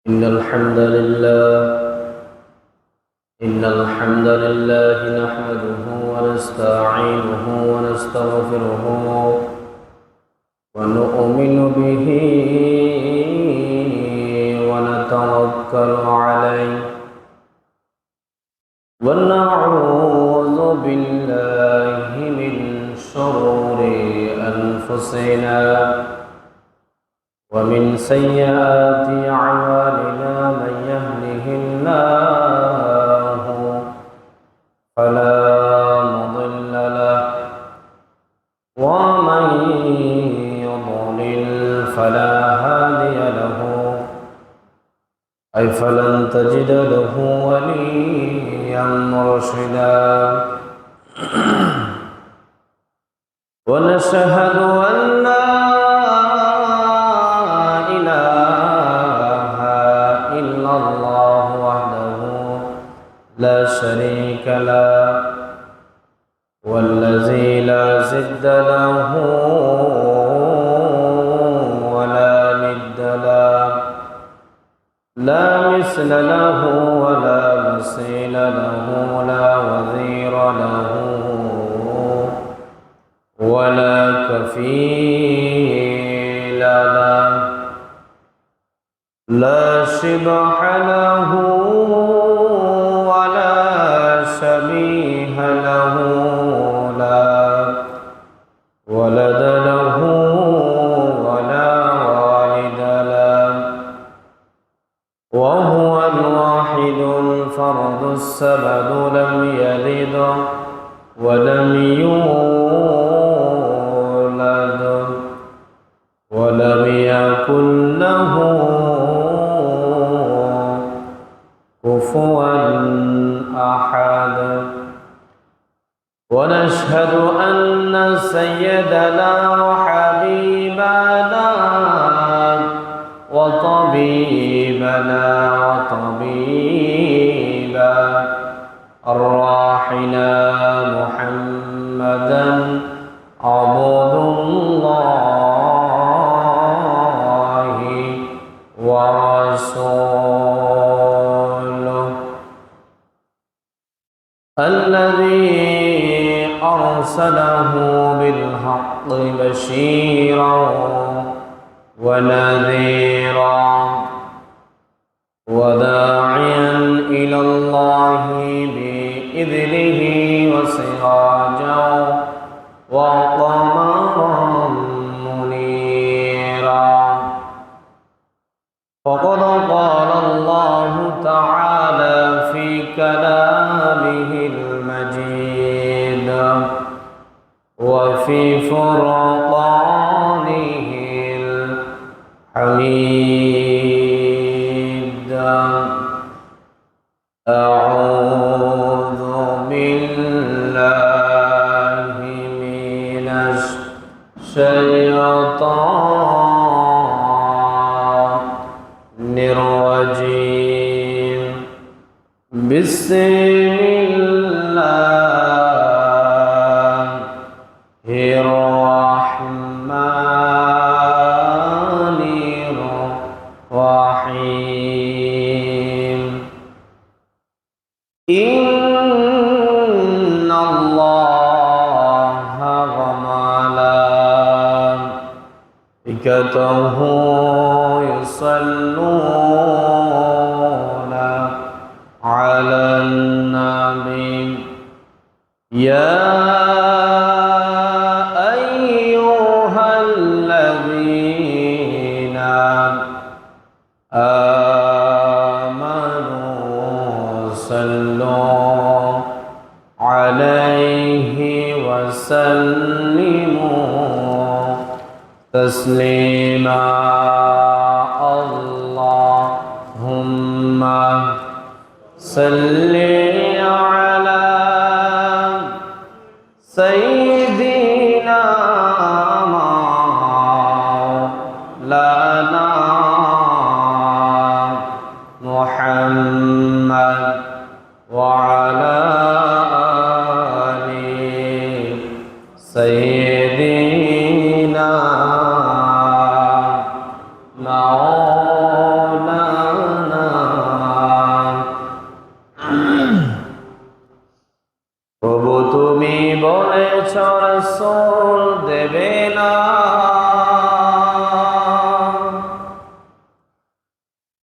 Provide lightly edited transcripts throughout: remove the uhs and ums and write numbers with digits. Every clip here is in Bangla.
إن الحمد لله نحمده ونستعينه ونستغفره ونؤمن به ونتوكل عليه ونعوذ بالله من شرور أنفسنا ومن سيئات أعمالنا من يهده الله فلا مضل له ومن يضلل فلا هادي له فلن تجد له وليا مرشدا ونشهد أن لا إله إلا الله وحده لا شريك له والذي لا ضد له ولا ند له لا مثل له ولا مثيل له لا وزير له ولا كفيل له لا شبح له ولا شبيه له لا ولد له ولا والد له وهو الواحد الفرد الصمد لم يلد ولم يولد ولم يكن له كفوا أحد ونشهد أن سيدنا وحبيبنا وطبيبنا وطبيب أرواحنا محمدا عبد الله ورسوله الذي أرسله بالحق بشيرا ونذيرا وداعيا إلى الله بإذنه وسراجا وقمرا منيرا فقد قال الله تعالى في كلامه المجيد وفي فرقانه الحميد أعوذ بالله من الشيطان الرجيم بسم الله الرحمن الرحيم إن الله وملائكته يصلون على النبي يا أيها الذين آمنوا صلوا عليه وسلموا تسليما اللهم صل على سيدنا مولانا محمد وعلى آل سيدنا مولانا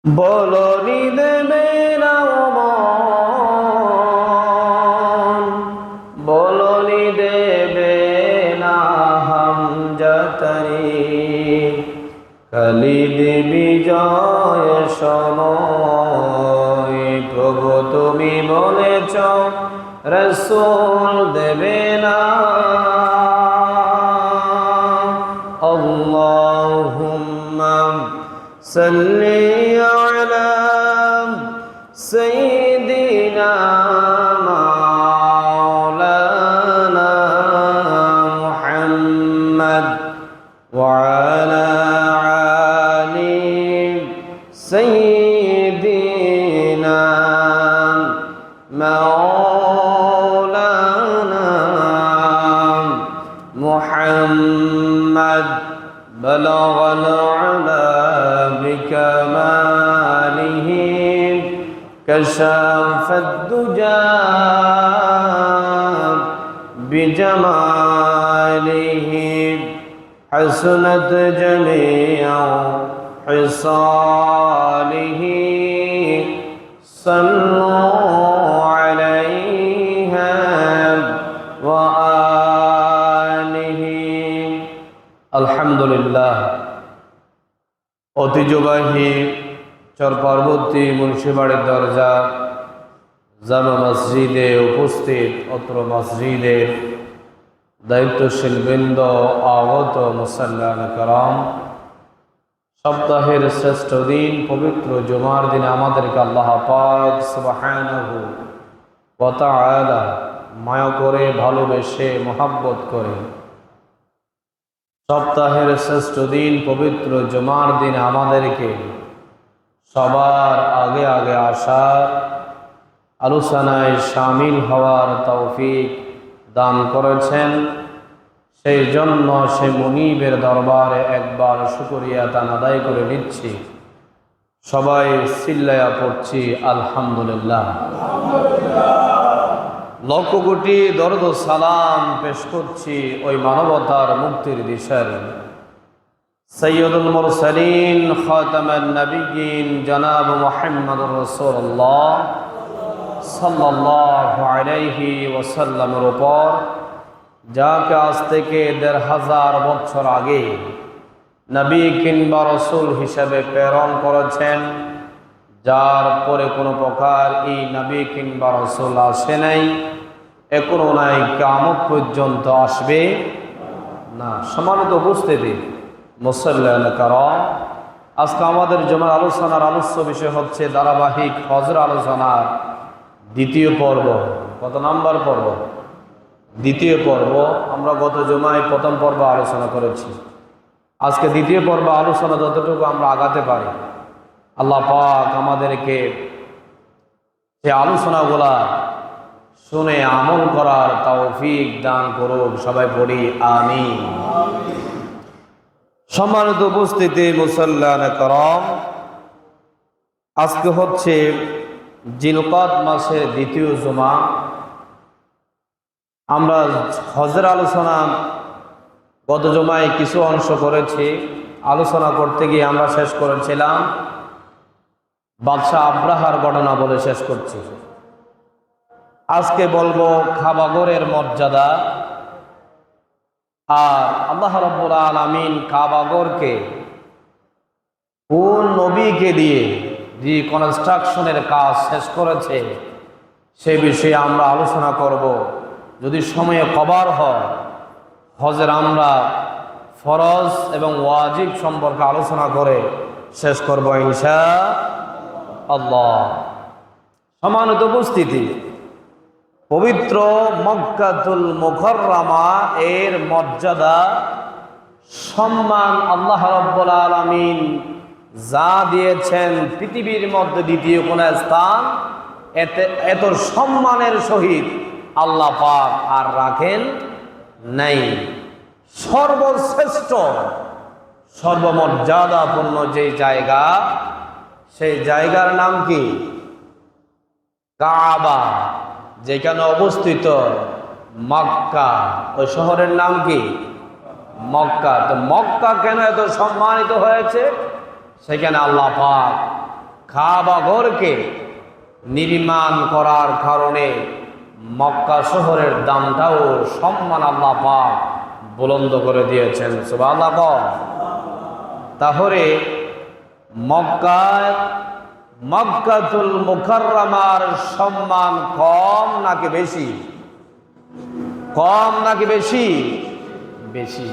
বলনি দেবে না মন, বলনি দেবে না হামজাতারি, খালিদ বিজয় সময় প্রভু তুমি বলেছ রাসূল দেবে না। আল্লাহুম্মা সাল্লি আলা সাইয়্যিদিনা মাওলানা মুহাম্মদ ওয়া আলা আলি সাইয়্যিদিনা মাওলানা মুহাম্মদ বলগল আলা بكماله كشف الدجى بجماله حسنت جميع خصاله صلوا عليها وآله الحمد لله। ঐতিহ্যবাহী চরপার্বতী মুন্সিবাড়ির দরজা জামা মসজিদে উপস্থিত অত্র মসজিদের দায়িত্বশীল বৃন্দ, আগত মুসাল্লান کرام, সপ্তাহের শ্রেষ্ঠ দিন পবিত্র জুমার দিনে আমাদেরকে আল্লাহ পাক সুবহানাহু ওয়া তাআলা মায়া করে, ভালোবেসে, মহব্বত করে সপ্তাহের শ্রেষ্ঠ দিন পবিত্র জুমার দিনে আমাদেরকে সবার আগে আগে আসার, আলোচনায় শামিল হওয়ার তৌফিক দান করেছেন। সেই জন্য সে মুনিবের দরবারে একবার শুকরিয়া তান আদায় করে নিচ্ছি। সবাই চিল্লায়া পড়ছি আলহামদুলিল্লাহ। লক্ষ কোটি দরদ সালাম পেশ করছি ওই মানবতার মুক্তির দিশারি সৈয়দুল মুরসালিন খাতামুন নবিয়্যিন জনাব মুহাম্মদুর রাসূলুল্লাহ সাল্লাল্লাহু আলাইহি ওয়াসাল্লামের উপর, যাকে আজ থেকে ১৫০০ বছর আগে নবী কিংবা রসুল হিসেবে প্রেরণ করেছেন, যার পরে কোনো প্রকার এই নবী কিংবা রসুল আসে নাই, এখনো নাই, কিয়ামত পর্যন্ত আসবে না। সম্মানিত উপস্থিতি মুসাল্লিন کرام, আজকে আমাদের জমার আলোচনার আলোচ্য বিষয় হচ্ছে ধারাবাহিক হজর আলোচনার দ্বিতীয় পর্ব। কত নাম্বার পর্ব? দ্বিতীয় পর্ব। আমরা গত জমায় প্রথম পর্ব আলোচনা করেছি। আজকে দ্বিতীয় পর্ব আলোচনা যতটুকু আমরা আগাতে পারি, আল্লাহ পাক আমাদেরকে সে আলোচনাগুলা শুনে আমল করার তৌফিক দান করুন। সবাই পড়ি আমিন। সম্মানিত উপস্থিতি মুসাল্লিন کرام, আজকে হচ্ছে জিলকদ মাসের দ্বিতীয় জুমা। আমরা হজের আলোচনা গত জুমায় কিছু অংশ করেছি। আলোচনা করতে গিয়ে আমরা শেষ করেছিলাম বাদশাহ আব্রাহার ঘটনা বলে শেষ করছি। আজকে বলবো কাবাগরের মর্যাদা, আর আল্লাহ রাব্বুল আলামিন কাবাগরকে কোন নবীকে দিয়ে যে কনস্ট্রাকশনের কাজ শেষ করেছে সে বিষয়ে আমরা আলোচনা করব। যদি সময়ে কভার হয়, হজের আমরা ফরজ এবং ওয়াজিব সম্পর্কে আলোচনা করে শেষ করব ইনশাআল্লাহ। সম্মানিত উপস্থিতি, পবিত্র মক্কাতুল মুকাররমা এর মর্যাদা, সম্মান আল্লাহ রাব্বুল আলামিন যা দিয়েছেন, পৃথিবীর মধ্যে দ্বিতীয় কোন স্থান এত সম্মানের সহিত আল্লাহ পাক আর রাখেন নাই। সর্বশ্রেষ্ঠ সর্বমর্যাদাপূর্ণ যে জায়গা, সেই জায়গার নাম কি? কাবা। যেখানে অবস্থিত মক্কা, ওই শহরের নাম কি? মক্কা। তো মক্কা কেন এত সম্মানিত হয়েছে? সেখানে আল্লাহ পাক কাবা ঘরকে নির্মাণ করার কারণে মক্কা শহরের দামটাও সম্মান আল্লাহ পাক বুলন্দ করে দিয়েছেন। সুবহানাল্লাহ। তাহলে মক্কাতুল মুকাররমার সম্মান কম নাকি বেশি? কম নাকি বেশি? বেশি।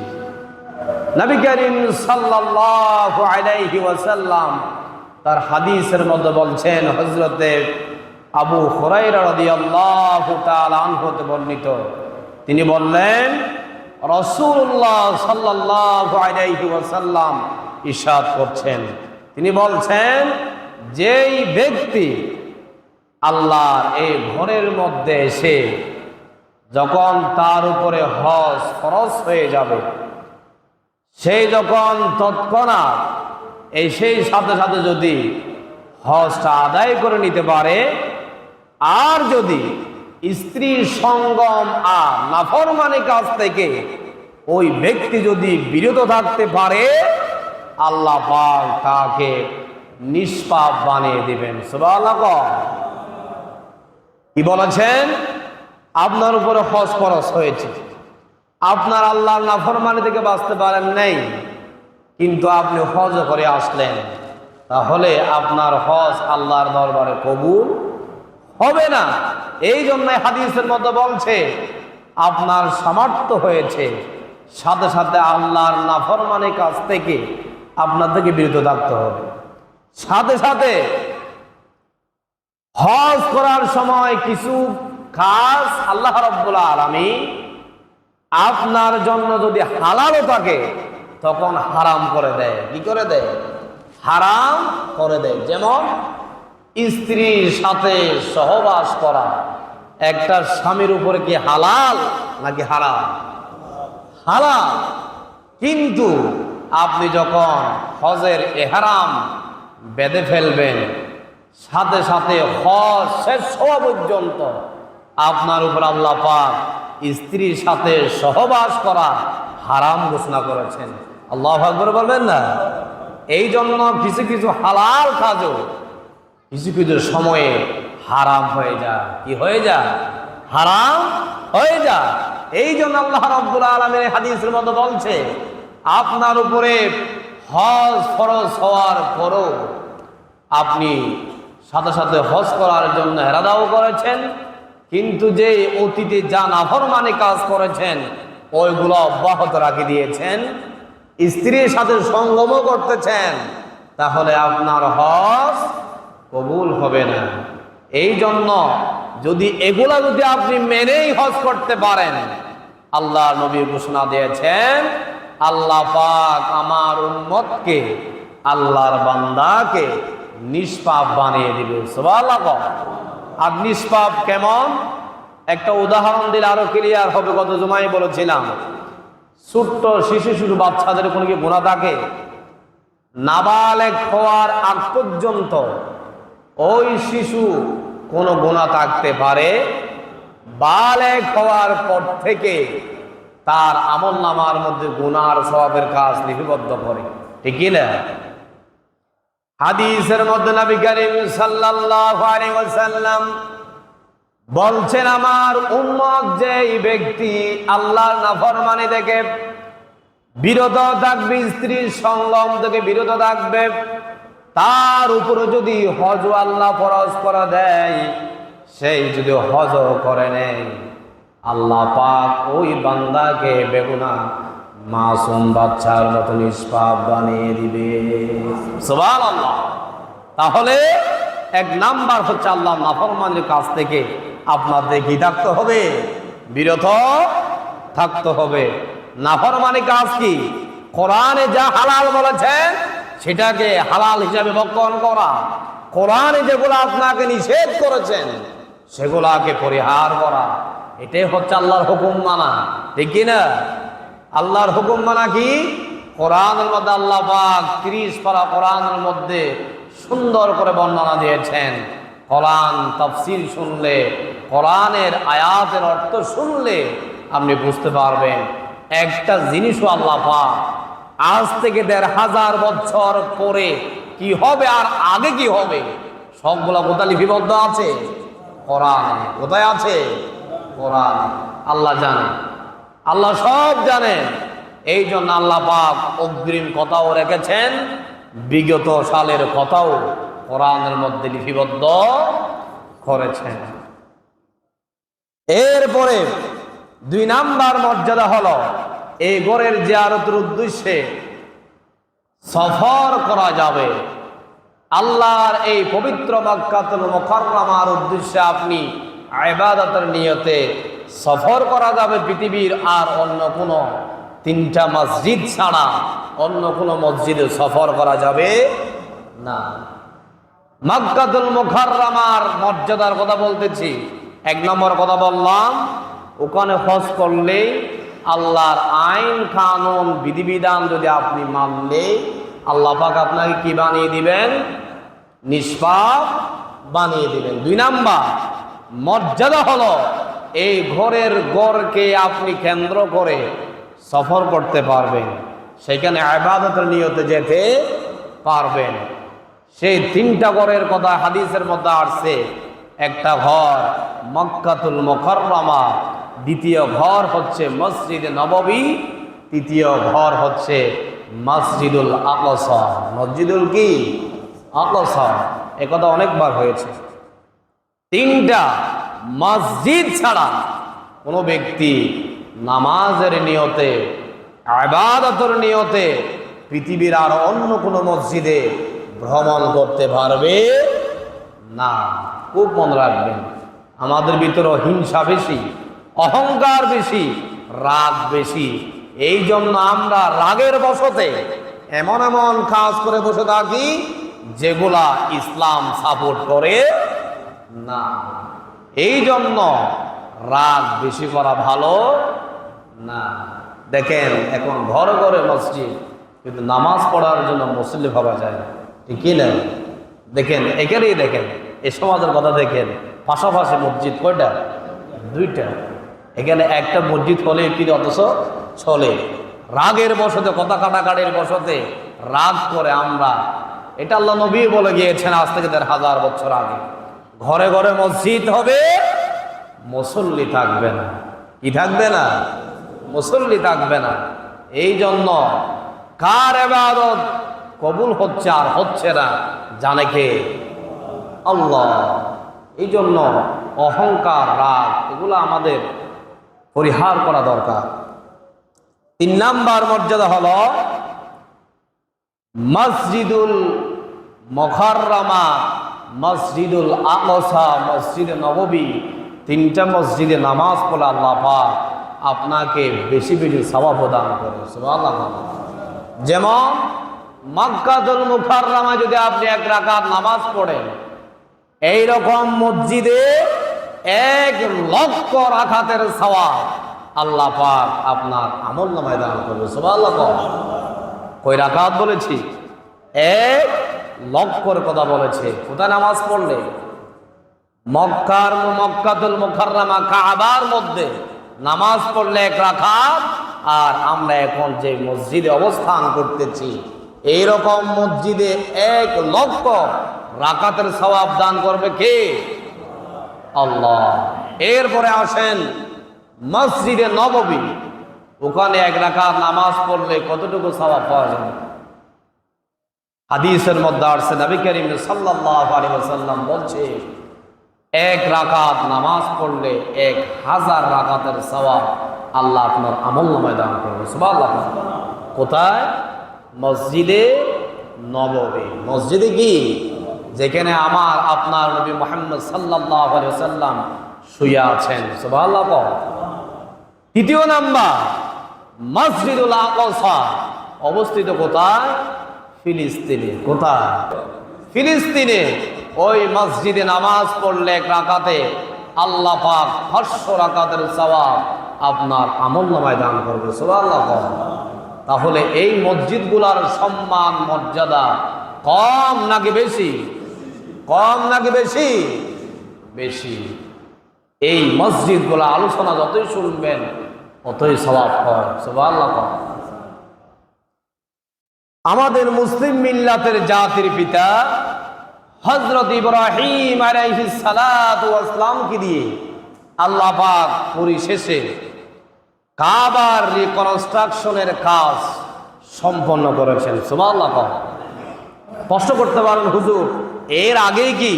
নবী করিম সাল্লাল্লাহু আলাইহি ওয়াসাল্লাম তার হাদিসের মধ্যে বলছেন, হযরতে আবু হুরায়রা রাদিয়াল্লাহু তাআলা আনহু হতে বর্ণিত, তিনি বললেন রাসূলুল্লাহ সাল্লাল্লাহু আলাইহি ওয়াসাল্লাম ইরশাদ করছেন, তিনি বলছেন, যেই ব্যক্তি আল্লাহর এই ঘরের মধ্যে এসে যখন তার উপরে হজ ফরজ হয়ে যাবে, সেই যখন তৎক্ষণাৎ সেই সাথে সাথে যদি হজটা আদায় করে নিতে পারে, আর যদি স্ত্রীর সঙ্গম আর নাফরমানি কাজ থেকে ওই ব্যক্তি যদি বিরত থাকতে পারে, আল্লাহ পাক তাকে নিষ্পাপ বানিয়ে দিবেন। সুবহানাল্লাহ। কি বলেছেন? আপনার উপরে হজ ফরজ হয়েছে, আপনার আল্লাহর নাফরমানি থেকে বাঁচতে পারেন নাই, কিন্তু আপনি হজ করে আসলেন, তাহলে আপনার হজ আল্লাহর দরবারে কবুল হবে না। এই জন্যই হাদিসের মধ্যে বলছে, আপনার সামর্থ্য হয়েছে, সাথে সাথে আল্লাহর নাফরমানি কাজ থেকে আপনার থেকে বিরত থাকতে হবে। সাথে সাথে হজ করার সময় কিছু কাজ আল্লাহ রাব্বুল আলামিন আপনার জন্য যদি হালালও থাকে তখন হারাম করে দেয়। কি করে দেয়? হারাম করে দেয়। যেমন স্ত্রীর সাথে সহবাস করা একটা স্বামীর উপরে কি হালাল নাকি হারাম? হালাল। কিন্তু আপনি যখন হজের ইহরাম বেঁধে ফেলবেন, সাথে সাথে হজ শেষ হওয়া পর্যন্ত আপনার উপর আল্লাহ পাক স্ত্রীর সাথে সহবাস করা হারাম ঘোষণা করেছেন। আল্লাহু আকবার বলবেন না? এই জন্য কিছু কিছু হালাল কাজও কিছু কিছু সময়ে হারাম হয়ে যায়। কি হয়ে যায়? হারাম হয়ে যায়। এই জন্য আল্লাহ রাব্বুল আলামিন হাদিসের মধ্যে বলছে, আপনার উপরে হজ ফরজ হওয়ার পরও আপনি সাথে সাথে হজ করার জন্য এরাদাও করেছেন, কিন্তু যে অতীতে যা নাফরমানি কাজ করেছেন ওইগুলো অব্যাহত রাখি দিয়েছেন, স্ত্রীর সাথে সঙ্গমও করতেছেন, তাহলে আপনার হজ কবুল হবে না। এই জন্য যদি এগুলা যদি আপনি মেনেই হজ করতে পারেন, আল্লাহ নবী ঘোষণা দিয়েছেন, আল্লাহ পাক আমার উম্মতকে, আল্লাহর বান্দাকে নিষ্পাপ বানিয়ে দিবে। সুবহানাল্লাহ। আর নিষ্পাপ কেমন? একটা উদাহরণ দিলে আরো ক্লিয়ার হবে। গত জুমায় বলেছিলাম, ছোট্ট শিশু শুধু বাচ্চাদের কোনো কি গুনাহ থাকে? নাবালেগ হওয়ার আগ পর্যন্ত ওই শিশু কোনো গুনাহ থাকতে পারে, বালেগ হওয়ার পর থেকে তার আমলনামার মধ্যে গুনার সওয়াবের কাজ লিপিবদ্ধ করে। ঠিক কি না? হাদিসের মধ্যে নবী করিম সাল্লাল্লাহু আলাইহি ওয়াসাল্লাম বলছেন, আমার উম্মত যেই ব্যক্তি আল্লাহর নাফরমানি থেকে বিরত থাকবে, স্ত্রীর সঙ্গম থেকে বিরত থাকবে, তার উপরে যদি হজ আল্লাহ ফরজ করে দেয়, সেই যদি হজ করে নেয়, আল্লাহ পাক ওই বান্দাকে বেগুনাহ মাসুম বাচ্চার মতো নিষ্পাপ বানিয়ে দিবে। সুবহানাল্লাহ। তাহলে এক নাম্বার হচ্ছে আল্লাহ নাফরমানির কাছ থেকে আপনাদের কি থাকতে হবে? বিরত থাকতে হবে। নাফরমানি কাজ কি? কোরআনে যা হালাল বলেছেন সেটাকে হালাল হিসাবে বক্ষণ করা, কোরআনে যেগুলো আপনাকে নিষেধ করেছেন সেগুলাকে পরিহার করা, এটাই হচ্ছে আল্লাহর হুকুম মানা। ঠিক কিনা? আল্লাহর হুকুম মানা কি? কোরআনের মধ্যে আল্লাহ পাক 30 পারা কোরআনের মধ্যে সুন্দর করে বর্ণনা দিয়েছেন। কোরআন তাফসীর শুনলে, কোরআনের আয়াতের অর্থ শুনলে আপনি বুঝতে পারবেন একটা জিনিসও আল্লাহ পাক আজ থেকে 1500 বছর পরে কি হবে আর আগে কি হবে সবগুলা কোথায় লিপিবদ্ধ আছে? কোরআনে। কোথায় আছে? কোরআনে। আল্লাহ জানেন, আল্লাহ সব জানেন। এই জন্য আল্লাহ পাক অগ্রিম কথাও রেখেছেন, বিগত সালের কথাও কোরআনের মধ্যে লিপিবদ্ধ করেছেন। এরপরে 2 নাম্বার মর্যাদা হলো এই ঘরের জিয়ারতের উদ্দেশ্যে সফর করা যাবে। আল্লাহর এই পবিত্র মক্কাতুল মুকাররমার উদ্দেশ্যে আপনি ইবাদতের নিয়তে সফর করা যাবে। পৃথিবীর আর অন্য কোনো 3টা মসজিদ ছাড়া অন্য কোনো মসজিদে সফর করা যাবে না। মক্কাতুল মুকাররমার মর্যাদার কথা বলতেছি। 1 নম্বর কথা বললাম, ওখানে হজ করলে আল্লাহর আইন কানুন বিধিবিধান যদি আপনি মানলে আল্লাহ পাক আপনাকে কি বানিয়ে দিবেন? নিষ্পাপ বানিয়ে দিবেন। 2 নাম্বার মর্যাদা হলো এই ঘরের গড়কে আপনি কেন্দ্র করে সফর করতে পারবেন, সেখানে ইবাদতের নিয়তে যেতে পারবেন। সেই 3টা ঘরের কথা হাদিসের মধ্যে আসছে। একটা ঘর মক্কাতুল মুকাররমা, দ্বিতীয় ঘর হচ্ছে মসজিদে নববী, তৃতীয় ঘর হচ্ছে মসজিদুল আকসা। মসজিদুল কি? আকসা। একথা অনেকবার হয়েছে। 3টা মসজিদ ছাড়া কোনো ব্যক্তি নামাজের নিয়তে ইবাদতের নিয়তে পৃথিবীর আর অন্য কোনো মসজিদে ভ্রমণ করতে পারবে না। খুব মনে রাখবেন, আমাদের ভিতরে হিংসা বেশি, অহংকার বেশি, রাগ বেশি। এই জন্য আমরা রাগের বশতে এমন এমন কাজ করে বসে থাকি যেগুলা ইসলাম সাপোর্ট করে না। এই জন্য রাগ বেশি করা ভালো না। দেখেন এখন ঘরে ঘরে মসজিদ, কিন্তু নামাজ পড়ার জন্য মুসল্লি ভাবা যায় না, ঠিক কি না? দেখেন এখানেই দেখেন, এই সমাজের কথা দেখেন, পাশাপাশি মসজিদ কয়টা? 2টা। এখানে একটা মসজিদ হলে কিন্তু অথচ চলে। রাগের বশতে, কথা কাটাকাটির বশতে রাগ করে আমরা, এটা আল্লাহ নবী বলে গিয়েছেন আজ থেকে 1000 বছর আগে, ঘরে ঘরে মসজিদ হবে, মুসল্লি থাকবে না। কি থাকবে না? মুসল্লি থাকবে না। এই জন্য কার ইবাদত কবুল হচ্ছে আর হচ্ছে না জানে কে? আল্লাহ। এই জন্য অহংকার, রাগ এগুলো আমাদের পরিহার করা দরকার। 3 নাম্বার মর্যাদা হলো মসজিদুল মুকাররমা, মসজিদুল আকসা, মসজিদে নববী, 3টা মসজিদে নামাজ পড়লে আল্লাহ পাক আপনাকে বেশি বেশি সওয়াব প্রদান করে। সুবহানাল্লাহ। যেমন মক্কাতুল মুকাররমা যদি আপনি 1 রাকাত নামাজ পড়েন, এই রকম মসজিদে 1 লক্ষ রাকাতের সওয়াব আল্লাহ পাক আপনার আমলনামায় দান করবে। সুবহানাল্লাহ। কয় রাকাত বলেছি? 1 লক্ষর কথা বলেছে। কোথায় নামাজ পড়লে? মক্কাতুল মুকাররমা কাবার মধ্যে নামাজ পড়লে 1 রাকাত। আর আমরা এখন যে মসজিদে অবস্থান করতেছি এই রকম মসজিদে 1 লক্ষ রাকাতের সওয়াব দান করবে কে? আল্লাহ। এরপরে আসেন মসজিদে নববী, ওখানে 1 রাকাত নামাজ পড়লে কতটুকু সওয়াব পাওয়া যাবে? হাদিসের মধ্যে আসছে, নবী করিম সাল্লাল্লাহু আলাইহি ওয়াসাল্লাম বলছে 1 রাকাত নামাজ পড়লে 1000 রাকাতের সওয়াব আল্লাহ আপনার আমলনামায় দান করবে। সুবহানাল্লাহ। কোথায়? মসজিদে নববী। মসজিদে কি? যেখানে আমার আপনার নবী মুহাম্মদ সাল্লাল্লাহু আলাইহি ওয়াসাল্লাম শুয়ে আছেন। সুবহানাল্লাহ। 3 নাম্বার মসজিদুল আকসা অবস্থিত কোথায়? ফিলিস্তিনে। কোথায়? ফিলিস্তিনে। ওই মসজিদে নামাজ পড়লে 1 রাকাতে আল্লাহ পাক 500 রাকাতের সওয়াব আপনার আমলনামায় দান করবে। সুবহানাল্লাহ। তাহলে এই মসজিদগুলোর সম্মান মর্যাদা কম নাকি বেশি? কম নাকি বেশি? বেশি। এই মসজিদগুলো আলোচনা যতই শুনবেন ততই সওয়াব হয়। সুবহানাল্লাহ। আমাদের মুসলিম মিল্লাতের জাতির পিতা হযরত ইব্রাহিম আলাইহিস সালাতু ওয়াস সালামকে দিয়ে আল্লাহ পাক পরিশেষে কাবার রিকনস্ট্রাকশনের কাজ সম্পন্ন করেছেন। সুবহানাল্লাহ। প্রশ্ন করতে পারেন, হুজুর এর আগে কি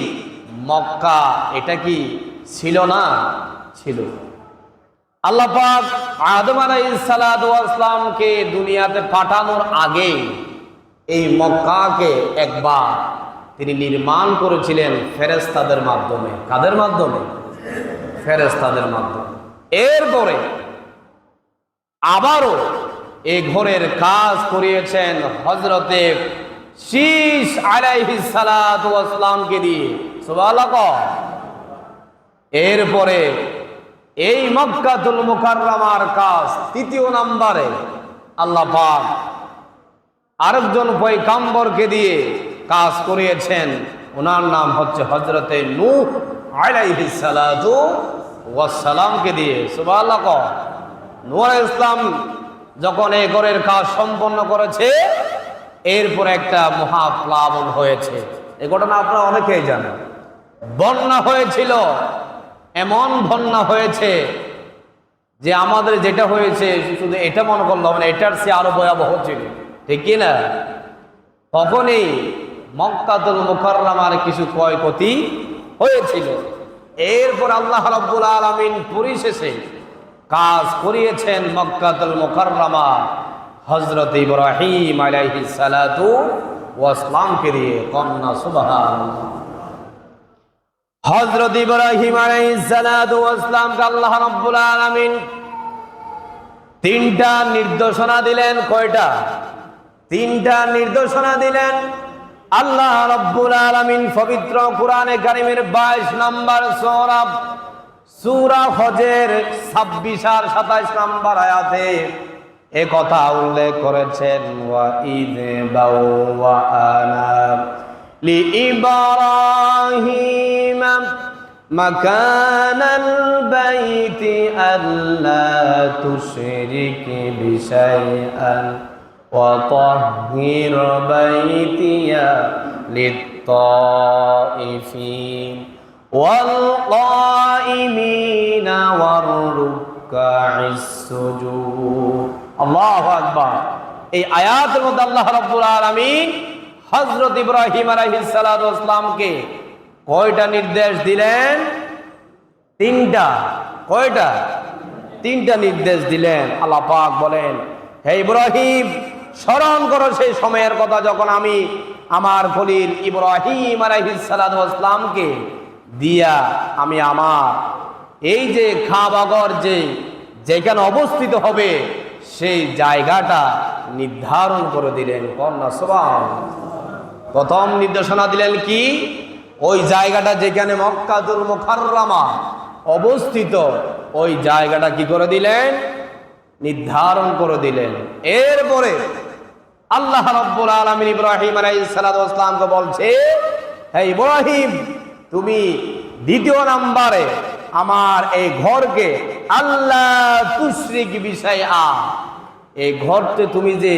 মক্কা এটা কি ছিল না? ছিল। আল্লাহ পাক আদম আলাইহিস সালাতু ওয়াস সালামকে দুনিয়াতে পাঠানোর আগে এই মক্কাকে একবার তিনি নির্মাণ করেছিলেন ফেরেশতাদের মাধ্যমে। কাদের মাধ্যমে? ফেরেশতাদের মাধ্যমে। এরপরে আবারও এই ঘরের কাজ করিয়েছেন হযরতে শীস আলাইহিস সালাতু ওয়াস সালামকে দিয়ে। সুবহানাল্লাহ। এরপরে এই মক্কাতুল মুকাররমার কাজ তৃতীয় নম্বরে আল্লাহ পাক আরেকজন পয়গম্বরকে দিয়ে কাজ করিয়েছেন। ওনার নাম হচ্ছে হযরতে নূহ আলাইহিস সালাতু ওয়াস সালামকে দিয়ে। সুবহানাল্লাহ। নূহ আলাইহিস সালাম যখন এই ঘরের কাজ সম্পন্ন করেছে, এরপর একটা মহাপ্লাবন হয়েছে। এই ঘটনা আপনারা অনেকেই জানেন। বন্যা হয়েছিল, এমন বন্যা হয়েছে যে আমাদের যেটা হয়েছে শুধু এটা মনে করলো মানে এটার চেয়ে আরো ভয়াবহ ছিল, ঠিক কিনা? তখনই মক্কাতুল মুকাররমার কিছু ক্ষয়ক্ষতি হয়েছিল। এরপর আল্লাহ রাব্বুল আলামিন পরিশেষে কাজ করিয়েছেন মক্কাতুল মুকাররমা হযরত ইব্রাহিম আলাইহিস সালাতু ওয়াস সালামকে দিয়ে। কন্যা সুবহানাল্লাহ। হযরত ইব্রাহিম আলাইহিস সালাতু ওয়াস সালামকে আল্লাহ রাব্বুল আলামিন তিনটা নির্দেশনা দিলেন। কয়টা? তিনটা নির্দেশনা দিলেন আল্লাহ রাব্বুল আলামিন পবিত্র কোরআনে কারীমের 22 নম্বর সূরা হজের 26 আর 27 নম্বর আয়াতে এ কথা উল্লেখ করেছেন, ওয়া ইয বাওয়ানা লিইব্রাহিম মাকানাল বাইতি আল্লা তুশরিক বিশাইআন ওয়া তাহহির বাইতিয়া লিত-তাইফিন ওয়াল কাইমিনা ওয়ার রুকআইস সুজুদ। আল্লাহু আকবার। এই আয়াতের মধ্যে আল্লাহ রাব্বুল আলামিন হযরত ইব্রাহিম আলাইহিস সালাতু ওয়াস সালামকে কয়টা নির্দেশ দিলেন? তিনটা। কয়টা? তিনটা নির্দেশ দিলেন। আল্লাহ পাক বলেন, হে ইব্রাহিম, স্মরণ করো সেই সময়ের কথা যখন আমি আমার খলিল ইব্রাহিম আলাইহিস সালাতু ওয়াস সালামকে দিয়া আমি আমার এই যে কাবাঘর যেখানে অবস্থিত হবে সেই জায়গাটা নির্ধারণ করে দিলেন। কন্যা সুবহানাল্লাহ। প্রথম নির্দেশনা দিলেন কি? ওই জায়গাটা যেখানে মক্কাতুল মুকাররমা অবস্থিত ওই জায়গাটা কি করে দিলেন? নির্ধারণ করে দিলেন। এরপরে আল্লাহ রাব্বুল আলামিন ইব্রাহিম আলাইহিস সালাতু ওয়াস সালামকে বলছে, হে ইব্রাহিম, তুমি দ্বিতীয় নম্বরে আমার এই ঘরকে আল্লাহ তুশরিক বিশাইআ, এই ঘরতে তুমি যে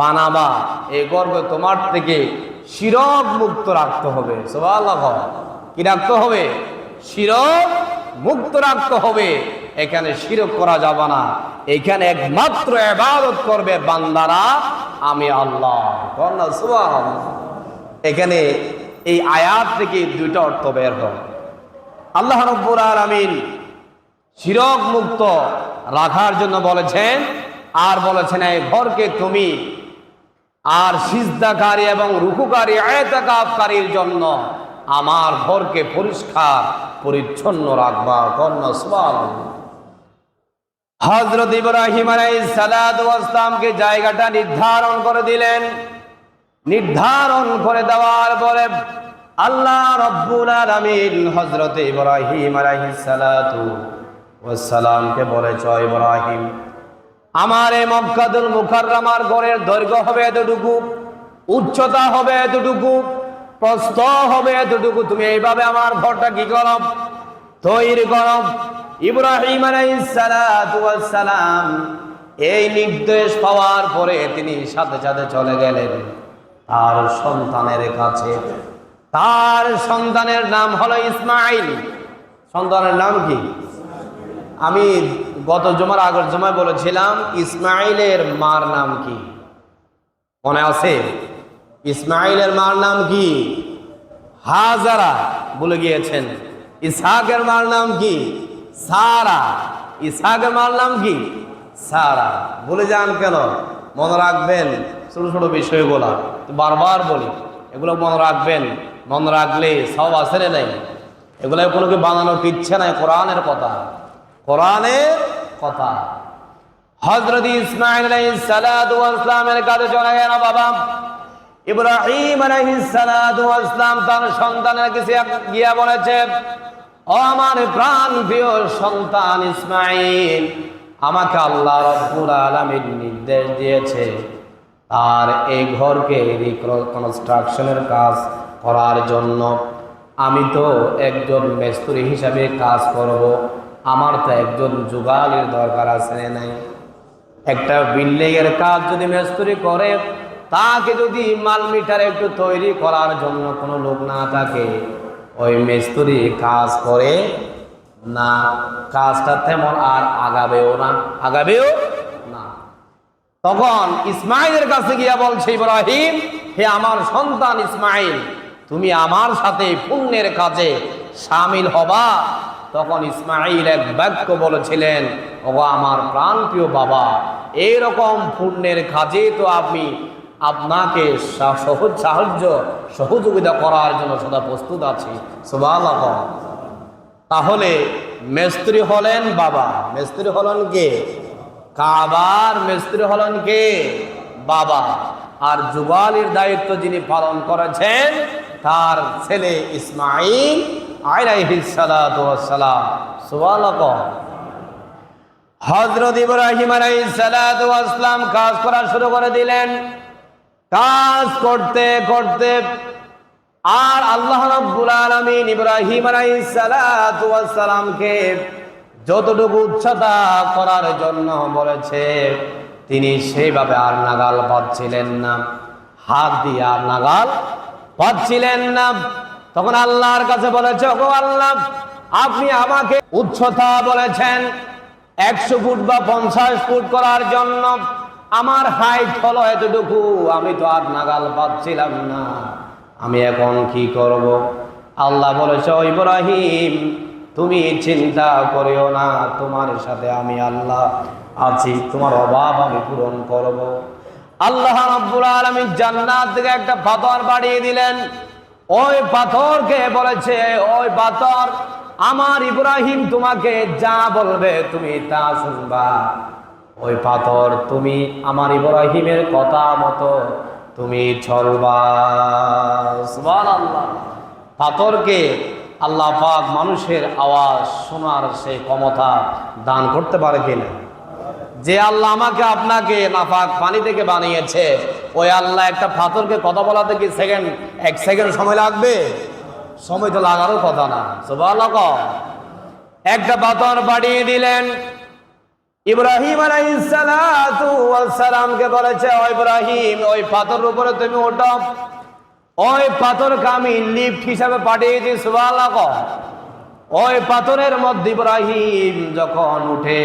বানাবা এই ঘরকে তোমার থেকে শিরক মুক্ত রাখতে হবে। সুবহানাল্লাহ। কি রাখতে হবে? শিরক মুক্ত রাখতে হবে। এখানে শিরক করা যাবে না। এখানে একমাত্র ইবাদত করবে বান্দারা আমি আল্লাহ। কন্যা সুবহানাল্লাহ। এখানে এই আয়াত থেকে দুইটা অর্থ বের হয়। আল্লাহ রাব্বুল আলামিন শিরক মুক্ত রাখার জন্য বলেছেন, আর বলেছেন এই ঘরকে তুমি আর সিজদাকারী এবং রুকুকারী ইতিকাফকারীর জন্য আমার ঘরকে পরিষ্কার পরিচ্ছন্ন রাখবা। কন্যা সুবহানাল্লাহ। হযরত ইব্রাহিম আলাইহিস সালাতু ওয়াস সালামকে জায়গাটা নির্ধারণ করে দিলেন। নির্ধারণ করে দেওয়ার পরে আল্লাহ রাব্বুল আলামিন হযরত ইব্রাহিম আলাইহিস সালাতু ওয়াস সালামকে বলেছে, ইব্রাহিম, আমার এই মক্কাতুল মুকাররমার ঘরের দৈর্ঘ্য হবে এতটুকু, উচ্চতা হবে এতটুকু, প্রস্থ হবে এতটুকু। তুমি এইভাবে আমার ঘরটা কি করো? তৈরি করো। ইব্রাহিম আলাইহিস সালাতু ওয়াস সালাম এই নির্দেশ পাওয়ার পরে তিনি সাথে সাথে চলে গেলেন তার সন্তানের কাছে। তার সন্তানের নাম হলো ইসমাইল। সন্তানের নাম কি? আমি গত জুমার আগের জুমায় বলেছিলাম ইসমাইলের মার নাম কি মনে আছে? ইসমাইলের মার নাম কি? হাজারা, বলে গিয়েছেন। ইসহাকের মার নাম কি? সারা। ইসহাকের মার নাম কি? সারা। ভুলে যান কেন? মনে রাখবেন ছোট ছোট বিষয়গুলা বারবার বলি, এগুলো মনে রাখবেন। মনে রাখলে সব আছে না নাই? এগুলো কোনো কি বানানোর ইচ্ছে নাই, কোরআনের কথা, কোরআনের কথা। হযরত ইসমাইল আলাইহিস সালাতু ওয়াস সালামের কাছে চলে গেল বাবা ইব্রাহিম আলাইহিস সালাতু ওয়াস সালাম তার সন্তানের কাছে গিয়া বলেছে, ও আমার প্রাণ প্রিয় সন্তান ইসমাইল, আমাকে আল্লাহ রাব্বুল আলামিন নির্দেশ দিয়েছে আর এই ঘরকে রিকনস্ট্রাকশনের কাজ করার জন্য। আমি তো একজন মিস্ত্রি হিসাবে কাজ করব, আমার তো একজন যুগালির দরকার আছে নাই? একটা বিল্ডিং এর কাজ যদি মিস্ত্রি করে, তাকে যদি মাল মিটার একটু তৈরি করার জন্য কোনো লোক না থাকে, ওই মিস্ত্রি কাজ করে না, কাজটা তেমন আর আগাবেও না, আগাবেও না। তখন ইসমাইলের কাছে গিয়া বলছে ইব্রাহিম, হে আমার সন্তান ইসমাইল, তুমি আমার সাথে পুণ্যের কাজে শামিল হবা। তখন ইসমাইল এক বাক্য বলেছিলেন, ও আমার প্রাণপ্রিয় বাবা, এইরকম পুণ্যের কাজে তো আমি আপনাকে সাহায্য সহযোগিতা করার জন্য সদা প্রস্তুত আছি। সুবহানাল্লাহ। তাহলে মিস্ত্রি হলেন বাবা, মিস্ত্রি হলেন কে? কাবার মিস্ত্রি হলেন কে? বাবা। আর যুগালির দায়িত্ব যিনি পালন করেছেন তার ছেলে ইসমাইল আলাইহিস সালাতু ওয়াস সালাম। সুবহানাল্লাহ। হযরত ইব্রাহিম আলাইহিস সালাতু ওয়াস সালাম কাজ করা শুরু করে দিলেন। কাজ করতে করতে আর আল্লাহ রাব্বুল আলামিন ইব্রাহিম আলাইহিস সালাতু ওয়াস সালামকে যতটুকু উচ্চতা করার জন্য বলেছে তিনি সেইভাবে আর নাগাল পাচ্ছিলেন না, হাত দিয়ে আর নাগাল পাচ্ছিলেন না। তখন আল্লাহর কাছে বলেছে, ওগো আল্লাহ, আপনি আমাকে উচ্চতা বলেছেন 100 ফুট বা 50 ফুট করার জন্য, আমার হাইট হলো এতটুকু, আমি তো আর নাগাল পাচ্ছিলাম না, আমি এখন কি করব? আল্লাহ বলেছে, ও ইব্রাহিম, তুমি চিন্তা করিও না, তোমার সাথে আমি আল্লাহ আছি, তোমার অভাব আমি পূরণ করব। আল্লাহ রাব্বুল আলামিন জান্নাত থেকে একটা পাথর বাড়িয়ে দিলেন। ওই পাথরকে বলেছে, ওই পাথর, আমার ইব্রাহিম তোমাকে যা বলবে তুমি তা শুনবা। ওই পাথর, তুমি আমার ইব্রাহিমের কথা মতো তুমি চলবা। সুবহানাল্লাহ। পাথরকে আল্লাহ পাক মানুষের আওয়াজ শোনার সেই ক্ষমতা দান করতে পারে কিনা? যে আল্লাহ আমাকে আপনাকে নাপাক পানি থেকে বানিয়েছে, ওই আল্লাহ একটা পাথরকে কথা বলাতে কি এক সেকেন্ড সময় লাগবে? সময় তো লাগারও কথা না। সুবহানাল্লাহ। একটা পাথর বাড়িয়ে দিলেন। ইব্রাহিম আলাইহিস সালাতু ওয়াস সালামকে বলেছে, ও ইব্রাহিম, ওই পাথরের উপরে তুমি ওঠো। ওই পাথরকে আমি লিফট হিসাবে পাঠিয়েছি। সুবহানাল্লাহ। ওই পাথরের মধ্যে ইব্রাহিম যখন উঠে,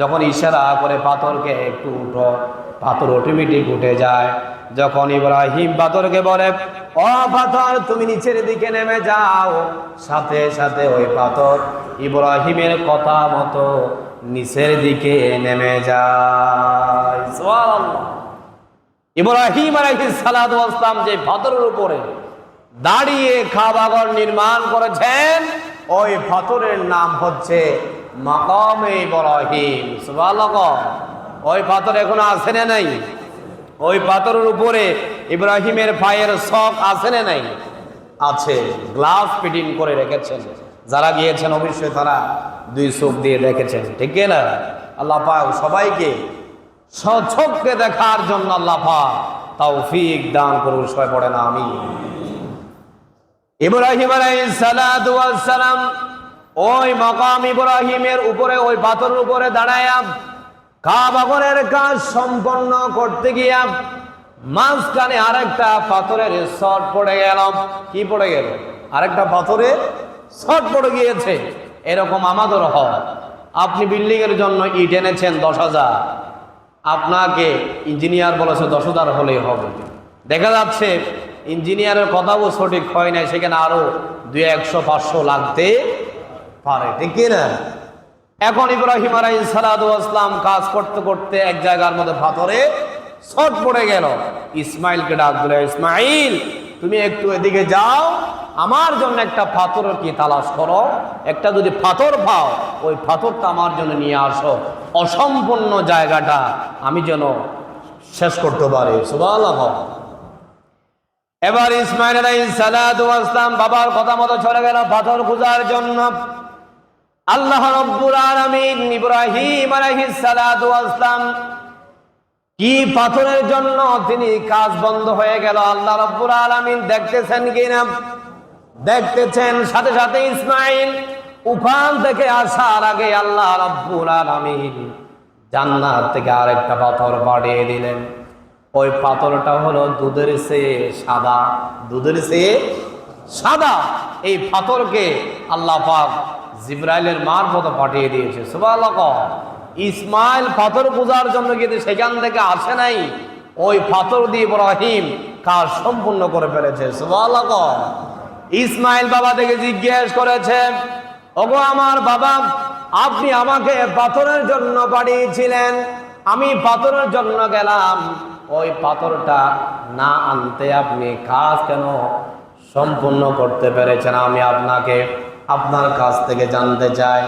যখন ইশারা করে পাথরকে একটু উঠো, পাথর অটোমেটিক উঠে যায়। যখন ইব্রাহিম পাথরকে বলে, ও পাথর, তুমি নিচের দিকে নেমে যাও, সাথে সাথে ওই পাথর ইব্রাহিমের কথা মতো নিচের দিকে নেমে যায়। সুবহানাল্লাহ। ইব্রাহিম আলাইহিস সালাতু ওয়াস সালাম যে পাথরের উপরে দাঁড়িয়ে কাবাঘর নির্মাণ করেছেন, ওই পাথরের নাম হচ্ছে মাকামে ইব্রাহিম। সুবহানাল্লাহ। ওই পাথর এখনো আছে না নাই? ওই পাথরের উপরে ইব্রাহিমের পায়ের শক আছে না নাই? আছে। গ্লাস ফিটিং করে রেখেছেন। যারা গিয়েছেন অবশ্যই তারা 2 চোখ দিয়ে দেখেছেন, ঠিক না? আল্লাহ পাক সবাইকে সচক্ষে দেখার জন্য আল্লাহ পাক তৌফিক দান করুন। সবাই পড়ে না আমিন। ইব্রাহিম আলাইহিস সালাতু ওয়াস সালাম ওই মাকাম ইব্রাহিমের উপরে, ওই পাথরের উপরে দাঁড়ায়া কাবা ঘরের কাজ সম্পন্ন করতে গিয়া মাঝখানে আরেকটা পাথরের শট পড়ে গেল। কি পড়ে গেল? আরেকটা পাথরের শট পড়ে গিয়েছে। এরকম আমাদের হয়। আপনি বিল্ডিং এর জন্য ইট এনেছেন 10,000, আপনাকে ইঞ্জিনিয়ার বলেছে 10,000 হলেই হবে। দেখা যাচ্ছে ইঞ্জিনিয়ারের কথাও সঠিক হয় নাই, সেখানে আরো 200, 500 লাগতে পারে, ঠিক কিনা? এখন ইব্রাহিম আলাইহিস সালাতু ওয়াস সালাম কাজ করতে করতে এক জায়গার মধ্যে পাথরে শট পড়ে গেল। ইসমাইলকে ডাক দিল, ইসমাইল তুমি একটু এদিকে যাও, আমার জন্য একটা পাথর কি তালাশ করো, একটা যদি পাথর পাও ওই পাথরটা আমার জন্য নিয়ে আসো, অসম্পূর্ণ জায়গাটা আমি যেন শেষ করতে পারি। সুবহানাল্লাহ। এবার ইসমাইল আলাইহিস সালাতু ওয়াস সালাম বাবার কথা মতো চলে গেল পাথর খোঁজার জন্য। আল্লাহ রাব্বুল আলামিন ইব্রাহিম আলাইহিস সালাতু ওয়াস সালাম কি পাথরের জন্য তিনি কাজ বন্ধ হয়ে গেল আল্লাহ রাব্বুল আলামিন দেখতেছেন কিনা? দেখতেছেন। সাথে সাথে ইসমাইল ওখান থেকে আসার আগে আল্লাহ রাব্বুল আলামিন জান্নাত থেকে আরেকটা পাথর পাঠিয়ে দিলেন। ওই পাথরটা হলো দুধের চেয়ে সাদা। দুধের চেয়ে সাদা এই পাথরকে আল্লাহ পাক জিবরাইলের মারফত পাঠিয়ে দিয়েছে। সুবহানাল্লাহ। ইসমাইল পাথর পূজার জন্য কিন্তু সেখান থেকে আসে নাই, ওই পাথর দিয়ে ইব্রাহিম কাজ সম্পূর্ণ করে ফেলেছে। সুবহানাল্লাহ। ইসমাইল বাবা থেকে জিজ্ঞেস করেছে, ওগো আমার বাবা, আপনি আমাকে পাথরের জন্য পাঠিয়েছিলেন, আমি পাথরের জন্য গেলাম, ওই পাথরটা না আনতে আপনি কাজ কেন সম্পূর্ণ করতে পেরেছেন? আমি আপনাকে আপনার কাছ থেকে জানতে চাই।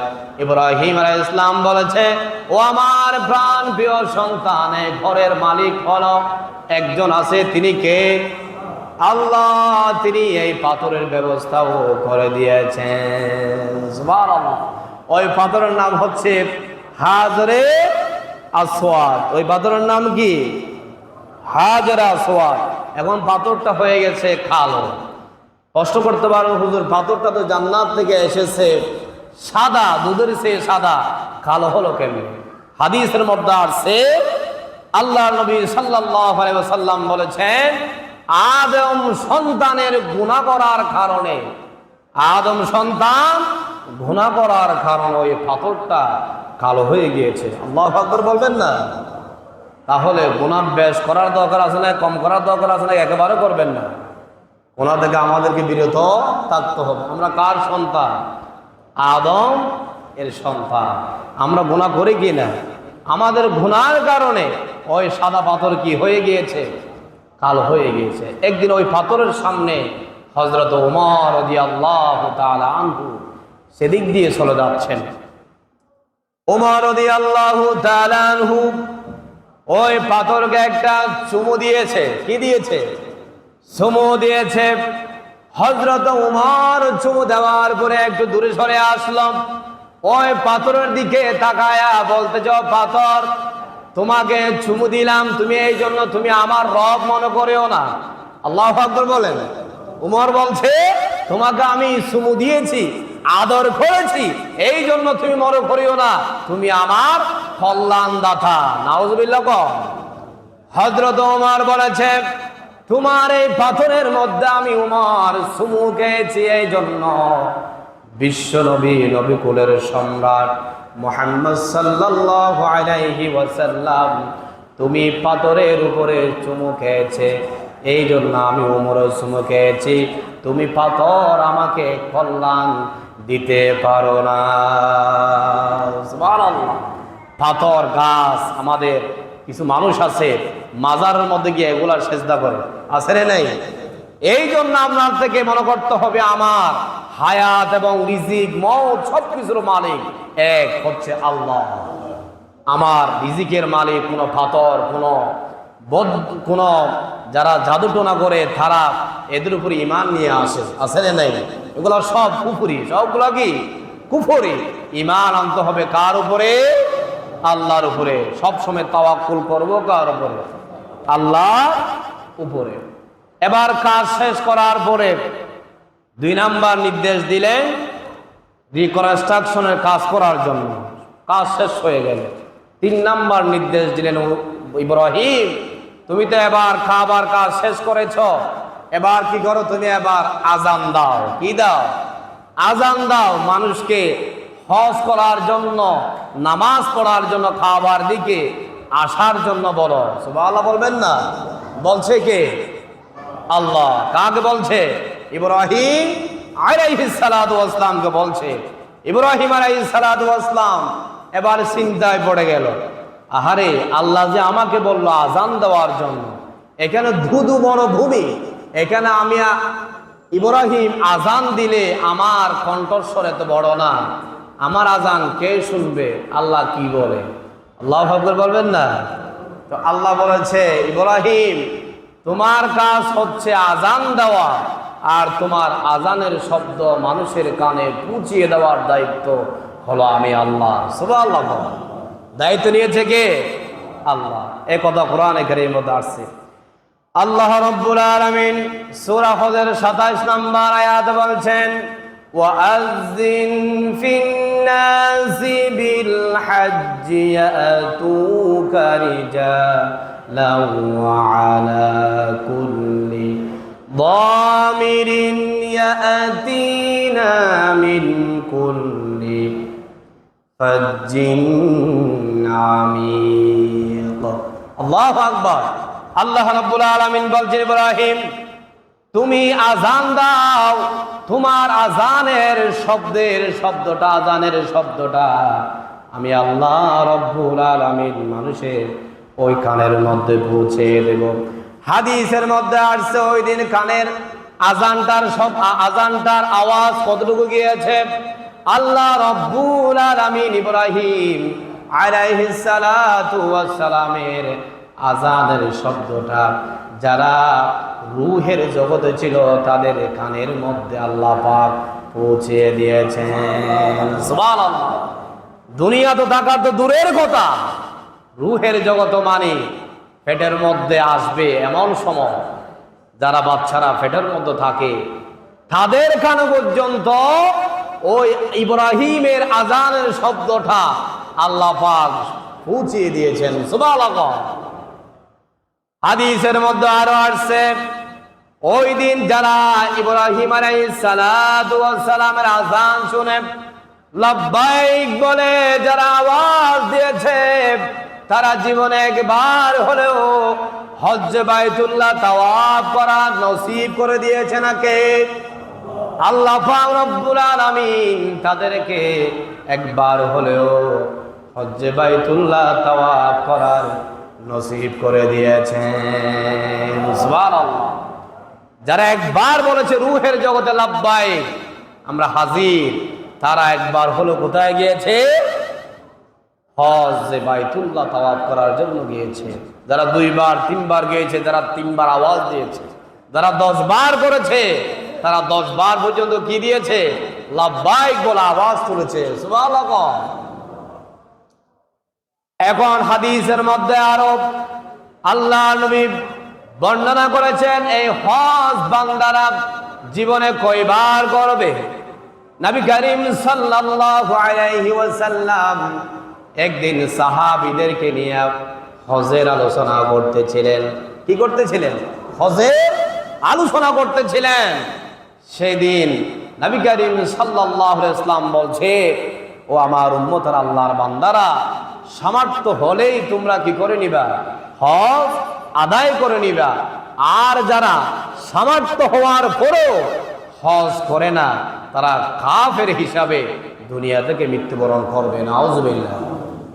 ইব্রাহিম আলাইহিস সালাম বলেছে, ও আমার প্রাণ প্রিয় সন্তান, এই ঘরের মালিক হলো একজন আছে, তিনি কে? আল্লাহ। তিনি এই পাথরের ব্যবস্থাও করে দিয়েছেন। সুবহানাল্লাহ। ওই পাথরের নাম হচ্ছে হাজরে আসওয়াদ। ওই পাথরের নাম কি? হাজরে আসওয়াদ। এখন পাথরটা হয়ে গেছে কালো। কষ্ট করতে পারো, হুজুর পাথরটা তো জান্নাত থেকে এসেছে, সাদা, দুধের চেয়ে সাদা, কালো হলো কেমনে? হাদিসের মধ্যে আসছে আল্লাহর নবী সাল্লাল্লাহু আলাইহি ওয়াসাল্লাম বলেছেন, আদম সন্তানের গুনাহ করার কারণে, আদম সন্তান গুনাহ করার কারণে ওই পাথরটা কালো হয়ে গিয়েছে। আল্লাহু আকবার বলবেন না? তাহলে গুনাহ বেশ করার দরকার আছে না, কম করার দরকার আছে না? একেবারে করবেন না। গুনাহ থেকে আমাদেরকে বিরত থাকতে হবে। আমরা কার সন্তান? আদম এর সন্তান। আমরা গুনাহ করি কি না? আমাদের গুনার কারণে ওই সাদা পাথর কি হয়ে গিয়েছে? কালো হয়ে গিয়েছে। একদিন ওই পাথরের সামনে হযরত ওমর রাদিয়াল্লাহু তাআলা আনহু সেদিক দিয়ে চলে যাচ্ছেন। ওমর রাদিয়াল্লাহু তাআলা আনহু ওই পাথরকে একটা চুমু দিয়েছে। কি দিয়েছে? চুমু দিয়েছে। হযরত ওমর চুমু দেওয়ার পরে একটু দূরে সরে আসলাম, ওই পাথরের দিকে তাকায়া বলতে যাও, পাথর তোমাকে চুমু দিলাম, তুমি এই জন্য তুমি আমার রব মনে করিও না। আল্লাহু আকবার বলেন। ওমর বলছে, তোমাকে আমি চুমু দিয়েছি, আদর করেছি, এই জন্য তুমি মনে করিও না তুমি আমার কল্যাণদাতা। নাউজুবিল্লাহ। হযরত ওমর বলেছে, তোমার এই পাথরের মধ্যে আমি ওমর চুমু খেয়েছি, এই জন্য বিশ্ব নবী, নবী কুলের সম্রাট মুহাম্মদ সাল্লাল্লাহু আলাইহি ওয়াসাল্লাম তুমি পাথরের উপরে চুমু খেয়েছে, এই জন্য আমি ওমরও চুমু খেয়েছি। তুমি পাথর আমাকে কল্যাণ দিতে পারো না। সুবহানাল্লাহ। পাথর গাছ, আমাদের কিছু মানুষ আছে মাজারের মধ্যে গিয়ে এগুলার সেজদা করে, আছে রে নাই? এই জন্য আপনার থেকে মনে করতে হবে আমার হায়াত এবং রিজিক, মওত সবকিছুর মালিক এক হচ্ছে আল্লাহ। আমার রিজিকের মালিক কোনো পাথর, কোনো যারা জাদুটোনা করে তারা এদের উপরে ঈমান নিয়ে আসে, আছে রে নাই? এগুলো সব কুফরি, সবগুলা কি কুফরি। ঈমান আনতে হবে কার উপরে? আল্লাহর উপরে। সবসময় তাওয়াক্কুল করব কার উপরে? আল্লাহর উপরে। এবার কাজ শেষ করার পরে 2 নাম্বার নির্দেশ দিলেন রিকনস্ট্রাকশনের কাজ করার জন্য। কাজ শেষ হয়ে গেল, 3 নাম্বার নির্দেশ দিলেন, ইব্রাহিম তুমি তো এবার খাবার কাজ শেষ করেছ, এবার কি করো তুমি, এবার আজান দাও। কি দাও? আজান দাও। মানুষকে হজ করার জন্য, নামাজ পড়ার জন্য, খাবার দিকে আসার জন্য বলো। সুবহানাল্লাহ বলবেন না? বলছে কে? আল্লাহ। কাকে বলছে? ইব্রাহিম আলাইহিস সালাতু ওয়াস সালামকে বলছে। ইব্রাহিম আলাইহিস সালাতু ওয়াস সালাম এবার চিন্তায় পড়ে গেল, আহারে আল্লাহ যে আমাকে বললো আজান দেওয়ার জন্য, এখানে ধুধু মরুভূমি, এখানে আমি ইব্রাহিম আজান দিলে আমার কণ্ঠস্বর এত বড় না, আমার আজান কে শুনবে? আল্লাহ কি বলে? আল্লাহু আকবার বলবেন না? তো আল্লাহ বলেছে, ইব্রাহিম তোমার কাজ হচ্ছে আজান দেওয়া, আর তোমার আজানের শব্দ মানুষের কানে পৌঁছিয়ে দেওয়ার দায়িত্ব হলো আমি আল্লাহ। সুবহানাল্লাহ। দায়িত্ব নিয়েছে কে? আল্লাহ। এই কথা কোরআনে কারীমের মধ্যে আসছে। আল্লাহ রাব্বুল আলামিন সূরা হজের 27 নম্বর আয়াতে বলছেন, ওয়াআযিন ফিন-নাসি বিল-হাজ্জি ইয়াতুকা রিজালান ওয়া আলা কুল্লি দামিরিন ইয়াতিনা মিন কুল্লি ফাজ্জিন আমিক। আল্লাহু আকবার। আল্লাহ রাব্বুল আলামিন বলছেন, ইব্রাহিম তুমি আজান দাও, তোমার আজানের শব্দটা আজানের শব্দটা আমি আল্লাহ রাব্বুল আলামিন মানুষের ওই কানের মধ্যে পৌঁছে দেব। হাদিসের মধ্যে আসছে ওই দিন কানের আজানটার আওয়াজ কতটুকু গিয়েছে? আল্লাহ রাব্বুল আলামিন ইব্রাহিম আলাইহিস সালাতু ওয়াস সালামের আজানের শব্দটা যারা রূহের জগতে ছিল তাদের কানের মধ্যে আল্লাহ পাক পৌঁছে দিয়েছেন। সুবহানাল্লাহ। দুনিয়া তো থাকা তো দূরের কথা, রূহের জগৎ মানে পেটের মধ্যে আসবে এমন সময়, যারা বাচ্চারা পেটের মধ্যে থাকে তাদের কানে পর্যন্ত ওই ইব্রাহিমের আজানের শব্দটা আল্লাহ পাক পৌঁছিয়ে দিয়েছেন। সুবহানাল্লাহ। হাদিসের মধ্যে আরো আসছে, ওই দিন যারা ইব্রাহিম আলাইহিস সালাতু ওয়াস সালামের আযান শুনে লাব্বাইক বলে যারা আওয়াজ দিয়েছে, তারা জীবনে একবার হলেও হজ্জ বাইতুল্লাহ তাওয়াফ করা নসিব করে দিয়েছে নাকি? আল্লাহ পাক রব্বুল আলামিন তাদেরকে একবার হলেও হজ্জ বাইতুল্লাহ তাওয়াফ করার নসিব করে দিয়েছেন। সুবহানাল্লাহ। যারা একবার বলেছে রূহের জগতে লাব্বাইক আমরা হাজির, তারা একবার হলো কোথায় গিয়েছে? হজ বাইতুল্লাহ তাওয়াফ করার জন্য গিয়েছে। যারা 2 বার 3 বার গিয়েছে, যারা 3 বার আওয়াজ দিয়েছে, যারা 10 বার করেছে, তারা 10 বার পর্যন্ত কি দিয়েছে? লাব্বাইক বলে আওয়াজ তুলেছে। সুবহানাল্লাহ। এখন হাদিসের মধ্যে আরো আল্লাহ নবী বর্ণনা করেছেন এই হজ বান্দারা জীবনে কয়বার করবে। নবী করিম সাল্লাল্লাহু আলাইহি ওয়াসাল্লাম একদিন সাহাবীদেরকে নিয়ে হজের আলোচনা করতেছিলেন। কি করতেছিলেন? হজের আলোচনা করতেছিলেন। সেদিন নবী করিম সাল্লাল্লাহু আলাইহি ওয়াসাল্লাম বলছে, ও আমার উম্মতের আল্লাহর বান্দারা, সামর্থ্য হলেই তোমরা কি করে নিবা? হজ আদায় করে নিবা। আর যারা সামর্থ্য হওয়ার পরেও হজ করে না, তারা কাফের হিসাবে দুনিয়া থেকে মৃত্যুবরণ করবে। নাউজুবিল্লাহ।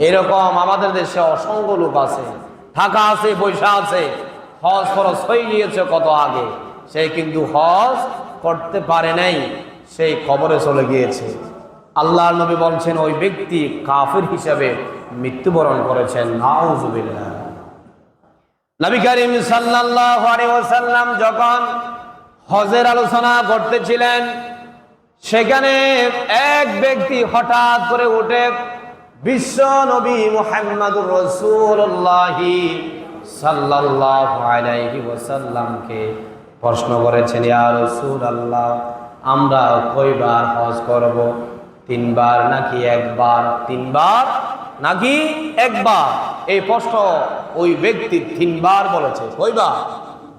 এরকম আমাদের দেশে অসংখ্য লোক আছে, টাকা আছে, পয়সা আছে, হজ খরচ হয়ে গিয়েছে কত আগে, সে কিন্তু হজ করতে পারে নাই, সেই কবরে চলে গিয়েছে। আল্লাহর নবী বলছেন ওই ব্যক্তি কাফের হিসাবে মৃত্যুবরণ করেছেন। নাউজুবিল্লাহ। নবী করিম সাল্লাল্লাহু আলাইহি ওয়াসাল্লাম যখন হজের আলোচনা করতেছিলেন, সেখানে এক ব্যক্তি হঠাৎ করে উঠে বিশ্ব নবী মুহাম্মদুর রাসূলুল্লাহ সাল্লাল্লাহু আলাইহি ওয়াসাল্লামকে প্রশ্ন করেছেন, ইয়া রাসূলুল্লাহ, আমরা কয়বার হজ করব? 3 বার নাকি 1 বার? 3 বার নাকি একবার? এই প্রশ্ন ওই ব্যক্তি তিনবার বলেছে। কয়বার?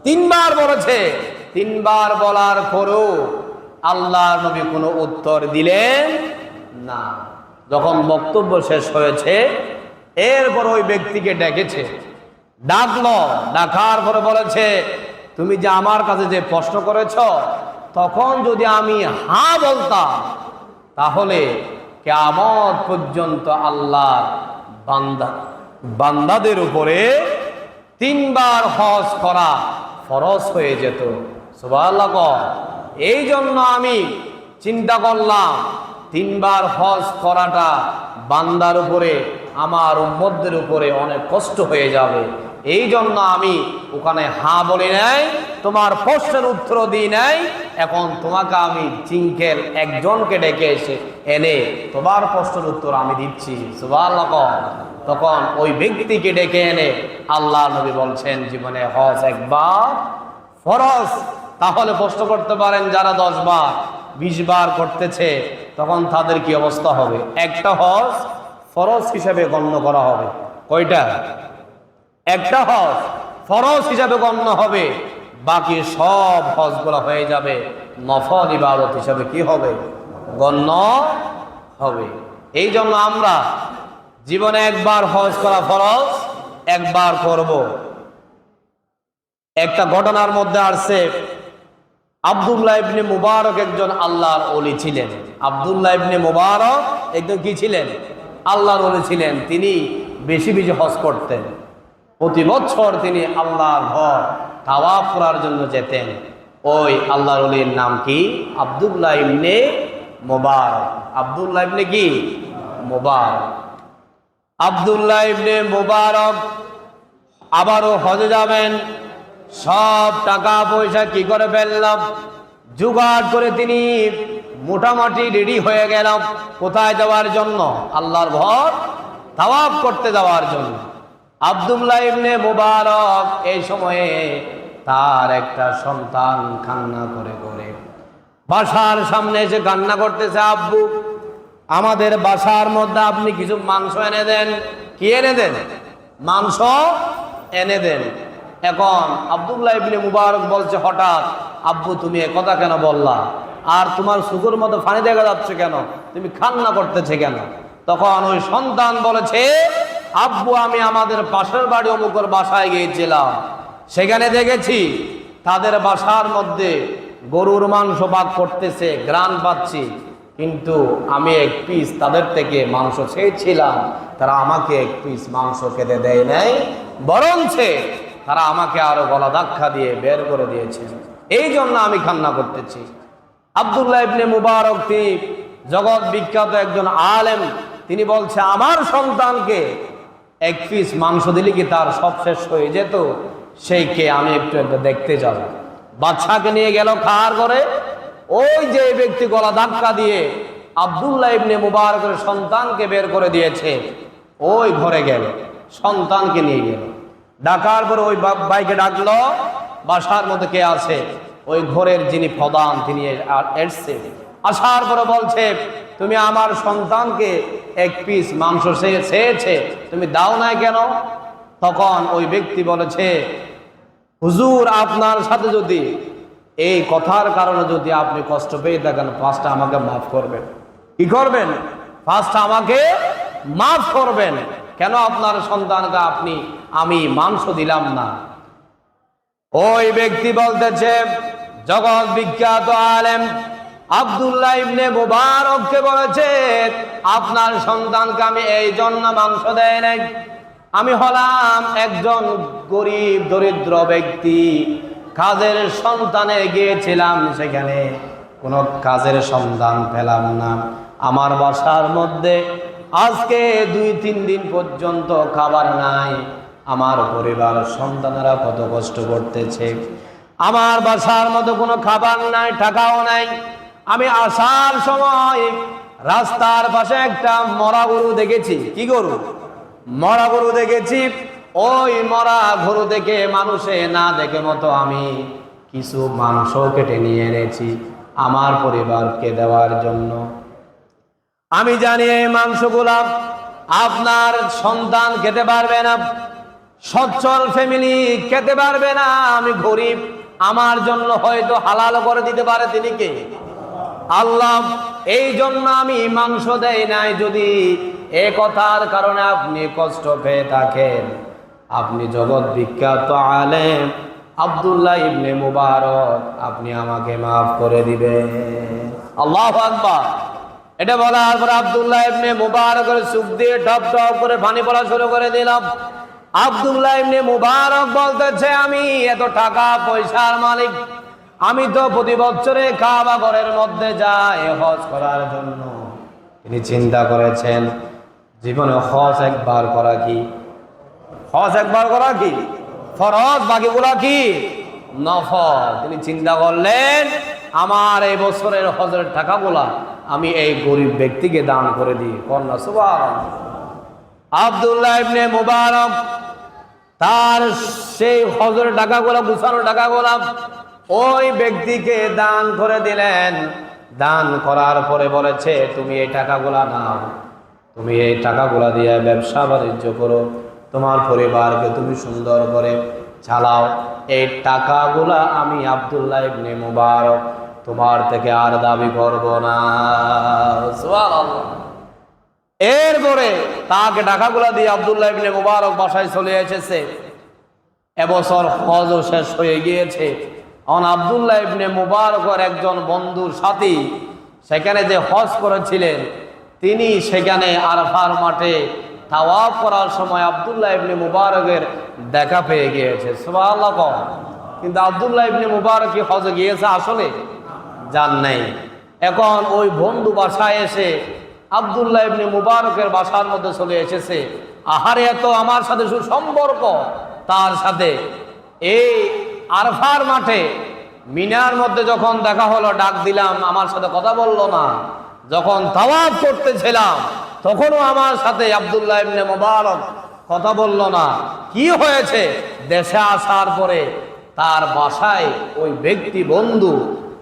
তিনবার বলেছে। তিনবার বলার পরেও আল্লাহর নবী কোনো উত্তর দিলেন না। যখন বক্তব্য শেষ হয়েছে এরপর ওই ব্যক্তিকে ডেকেছে, ডাকলো, ডাকার পরে বলেছে, তুমি যে আমার কাছে যে প্রশ্ন করেছ, তখন যদি আমি হ্যাঁ বলতাম তাহলে কিয়ামত পর্যন্ত আল্লাহর বান্দাদের উপরে তিনবার হজ করা ফরজ হয়ে যেত। সুবহানাল্লাহ। এই জন্য আমি চিন্তা করলাম তিনবার হজ করাটা বান্দার উপরে, আমার উম্মতদের উপরে অনেক কষ্ট হয়ে যাবে। এই জন্য আমি ওখানে হ্যাঁ বলি নাই, তোমার প্রশ্নের উত্তর দিই নাই। এখন তোমাকে আমি চিংকের একজনকে ডেকে এনে তোমার প্রশ্নের উত্তর আমি দিচ্ছি। সুবহানাল্লাহ। তখন ওই ব্যক্তিকে ডেকে এনে আল্লাহ নবী বলছেন, জীবনে হজ একবার ফরজ। তাহলে প্রশ্ন করতে পারেন, যারা 10 বার 20 বার করতেছে তখন তাদের কি অবস্থা হবে? একটা হজ ফরজ হিসাবে গণ্য করা হবে। কয়টা? একটা হজ ফরজ হিসাবে গণ্য হবে, বাকি সব হজগুলো হয়ে যাবে নফল ইবাদত হিসাবে কি হবে? গণ্য হবে। এই জন্য আমরা জীবনে একবার হজ করা ফরজ, একবার করব। একটা ঘটনার মধ্যে আসছে, আব্দুল্লাহ ইবনে মুবারক একজন আল্লাহর ওলি ছিলেন। আব্দুল্লাহ ইবনে মুবারক একজন কি ছিলেন? আল্লাহর ওলি ছিলেন। তিনি বেশি বেশি হজ করতেন। প্রতি বছর তিনি আল্লাহর ঘর তাওয়াফ করার জন্য যেতেন। ওই আল্লাহর ওলির নাম কি? আব্দুল্লাহ ইবনে মুবারক। আব্দুল্লাহ ইবনে কি? মুবারক। আব্দুল্লাহ ইবনে মুবারক আবারও হজে যাবেন। সব টাকা পয়সা কি করে ফেললাম, জোগাড় করে তিনি মোটামুটি রেডি হয়ে গেলাম। কোথায় যাওয়ার জন্য? আল্লাহর ঘর তাওয়াফ করতে যাওয়ার জন্য। আব্দুল্লাহ ইবনে মুবারক এই সময়ে তার একটা সন্তান কান্না করে করে বাসার সামনে এসে কান্না করতেছে, আব্বু আমাদের বাসার মধ্যে আপনি কিছু মাংস এনে দেন। কি এনে দেন? মাংস এনে দেন। এখন আব্দুল্লাহ ইবনে মুবারক বলছে, হঠাৎ আব্বু তুমি এ কথা কেন বললা? আর তোমার চোখের মতো পানি দেখা যাচ্ছে কেন? তুমি কান্না করতেছে কেন? তখন ওই সন্তান বলেছে, আব্বু আমি আমাদের পাশের বাড়ি অমুকের বাসায় গিয়েছিলাম, সেখানে দেখেছি তাদের বাসার মধ্যে গরুর মাংস ভাগ করতেছে, ঘ্রাণ পাচ্ছি, কিন্তু আমি এক পিস তাদের থেকে মাংস চেয়েছিলাম, তারা আমাকে এক পিস মাংস খেতে দেয় নাই, বরঞ্চ তারা আমাকে আরো গলা ধাক্কা দিয়ে বের করে দিয়েছে। এই জন্য আমি কান্না করতেছি। আব্দুল্লাহ ইবনে মুবারক তিনি জগৎ বিখ্যাত একজন আলেম। তিনি বলছে, আমার সন্তানকে এক পিস মাংস দিলে কি তার সব শেষ হয়ে যেত? সেইকে আমি একটু দেখতে যাব। বাচ্চাকে নিয়ে গেল খাওয়ার ঘরে। ওই যে ব্যক্তি গলা ধাক্কা দিয়ে আব্দুল্লাহ ইবনে মুবারকের সন্তানকে বের করে দিয়েছে, ওই ঘরে গেল, সন্তানকে নিয়ে গেল। ডাকার পরে ওই ভাইকে ডাকলো, বাসার মধ্যে কে আছে? ওই ঘরের যিনি প্রধান তিনি এসছে। আসার পরে বলছে, তুমি আমার সন্তানকে এক পিস মাংস চেয়েছে, তুমি দাও নাই কেন? তখন ওই ব্যক্তি বলেছে, হুজুর আপনার সাথে যদি এই কথার কারণে যদি আপনি কষ্ট পেয়ে থাকেন, ফার্স্টটা আমাকে মাফ করবেন। কি করবেন? ফার্স্ট আমাকে মাফ করবেন। কেন আপনার সন্তানকে আমি মাংস দিলাম না? ওই ব্যক্তি বলতেছে, জগৎ বিখ্যাত আলেম আব্দুল্লাহ ইবনে মুবারককে বলেছে, আপনার সন্তানকে আমি এই জন্য মাংস দেয় নাই, আমি হলাম একজন গরিব দরিদ্র ব্যক্তি, কাজের সন্তানে গিয়েছিলাম, সেখানে কোনো কাজের সন্ধান পেলাম না। আমার বাসার মধ্যে আজকে 2-3 দিন পর্যন্ত খাবার নাই। আমার পরিবার সন্তানেরা কত কষ্ট করতেছে। আমার বাসার মধ্যে কোনো খাবার নাই, টাকাও নাই। আমি আসার সময় রাস্তার পাশে একটা মরা গরু দেখেছি। কি গরু? মরা গরু দেখেছি। ওই মরা গরু দেখে মানুষে না দেখে মতো আমি কিছু মাংস কেটে নিয়ে এনেছি আমার পরিবারকে দেওয়ার জন্য। আমি জানি এই মাংসগুলা আপনার সন্তান খেতে পারবে না, সচ্ছল ফ্যামিলি খেতে পারবে না, আমি গরিব, আমার জন্য হয়তো হালাল করে দিতে পারে তিনি কে? আল্লাহ। এই জন্য আমি মাংস দেই নাই। যদি এ কথার কারণে আপনি কষ্ট পেয়ে থাকেন, আপনি জগৎ বিখ্যাত আলেম আব্দুল্লাহ ইবনে মুবারক, আপনি আমাকে মাফ করে দিবেন। আল্লাহু আকবার। এটা বলার পর আব্দুল্লাহ ইবনে মুবারকের চোখ দিয়ে টপ টপ করে পানি পড়া শুরু করে দিলাম। আব্দুল্লাহ ইবনে মুবারক বলতেছে, আমি এত টাকা পয়সার মালিক, আমি তো প্রতি বছরে কাবা ঘরের মধ্যে যাই হজ করার জন্য। তিনি চিন্তা করেছেন, জীবনে হজ একবার করা কি? হজ একবার করা কি ফরজ, বাকিগুলা কি নফল। তিনি চিন্তা করলেন, আমার এই বছরের হজের টাকাগুলা আমি এই গরিব ব্যক্তিকে দান করে দিই। কন্যা সুবহানাল্লাহ। আব্দুল্লাহ ইবনে মুবারক তার সেই হজের টাকাগুলা, গুছানো টাকাগুলা ওই ব্যক্তিকে দান করে দিলেন। দান করার পরে বলেছে, তুমি এই টাকাগুলা নাও, তুমি এই টাকাগুলা দিয়ে ব্যবসা বাণিজ্য করো, তোমার পরিবারকে তুমি সুন্দর করে চালাও। এই টাকাগুলা আমি আব্দুল্লাহ ইবনে মুবারক তোমার থেকে আর দাবি করব না। সুবহানাল্লাহ। এরপরে তাকে টাকাগুলা দিয়ে আব্দুল্লাহ ইবনে মুবারক বাসায় চলে এসেছে। এবছর হজও শেষ হয়ে গিয়েছে। এখন আব্দুল্লাহ ইবনে মুবারকের একজন বন্ধুর সাথী সেখানে যে হজ করেছিলেন, তিনি সেখানে আরাফার মাঠে তাওয়াফ করার সময় আব্দুল্লাহ ইবনে মুবারকের দেখা পেয়ে গিয়েছে। সুবহানাল্লাহ। কিন্তু আব্দুল্লাহ ইবনে মুবারক কি হজে গিয়েছে? আসলে যান নাই। এখন ওই বন্ধু বাসায় এসে আব্দুল্লাহ ইবনে মুবারকের বাসার মধ্যে চলে এসেছে। আহারে, এত আমার সাথে সুসম্পর্ক তার সাথে। এই আরফার মাঠে মিনার মধ্যে যখন দেখা হলো, ডাক দিলাম, আমার সাথে কথা বললো না। যখন তাওয়াফ করতেছিলাম তখনও আমার সাথে আব্দুল্লাহ ইবনে মুবারক কথা বলল না। কি হয়েছে? দেশে আসার পরে তার বাসায় ওই ব্যক্তি বন্ধু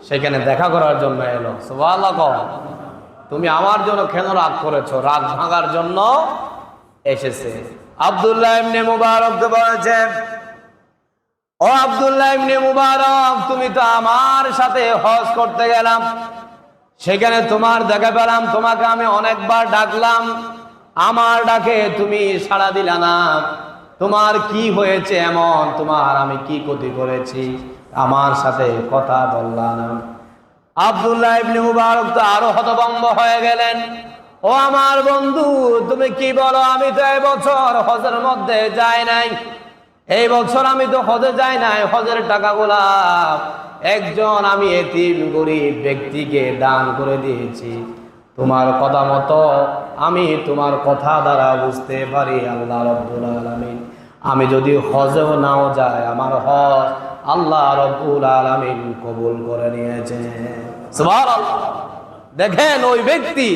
সেখানে দেখা করার জন্য এলো। সুবহানাল্লাহ। তুমি আমার জন্য কেন রাগ করেছো? রাগ ভাঙার জন্য এসেছে। আব্দুল্লাহ ইবনে মুবারক বলেছে, ও আব্দুল্লাহ ইবনে মুবারক, তুমি তো আমার সাথে হজ করতে গেলাম, সেখানে তোমার দেখা পেলাম, তোমাকে আমি অনেকবার ডাকলাম, আমার ডাকে তুমি সাড়া দিলা না। তোমার কি হয়েছে এমন? তোমার আমি কি ক্ষতি করেছি? আমার সাথে কথা বললা না। আব্দুল্লাহ ইবনে মুবারক তো আরো হতভম্ব হয়ে গেলেন। ও আমার বন্ধু, তুমি কি বলো? আমি তো এই বছর হজের মধ্যে যাই নাই, এই বছর আমি তো হজে যাই নাই। হজের টাকাগুলা একজন আমি এতিম গরিব ব্যক্তিকে দান করে দিয়েছি। তোমার কথা মতো আমি তোমার কথা দ্বারা বুঝতে পারি, আল্লাহ রাব্বুল আলামিন আমি যদি হজেও নাও যাই, আমার হজ আল্লাহ রাব্বুল আলামিন কবুল করে নিয়েছে। সুবহানাল্লাহ। দেখেন, ওই ব্যক্তি